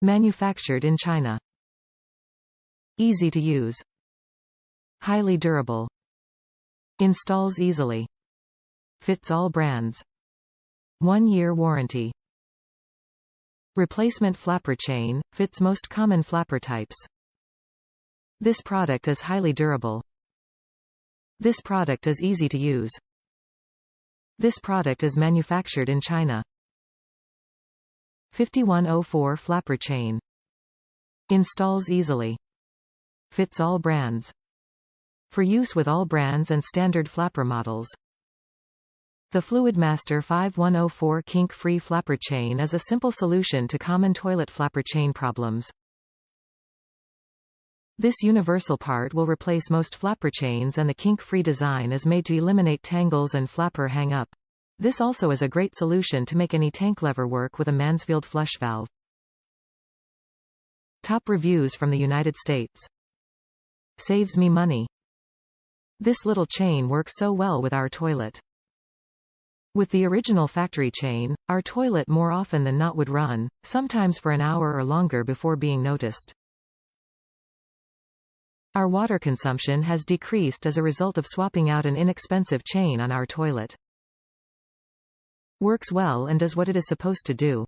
Manufactured in China. Easy to use. Highly durable. Installs easily. Fits all brands. 1-year warranty. Replacement flapper chain, fits most common flapper types. This product is highly durable. This product is easy to use. This product is manufactured in China. 5104 Flapper Chain. Installs easily. Fits all brands. For use with all brands and standard flapper models. The Fluidmaster 5104 Kink-Free Flapper Chain is a simple solution to common toilet flapper chain problems. This universal part will replace most flapper chains, and the kink-free design is made to eliminate tangles and flapper hang-up. This also is a great solution to make any tank lever work with a Mansfield flush valve. Top reviews from the United States. Saves me money. This little chain works so well with our toilet. With the original factory chain, our toilet more often than not would run, sometimes for an hour or longer before being noticed. Our water consumption has decreased as a result of swapping out an inexpensive chain on our toilet. Works well and does what it is supposed to do.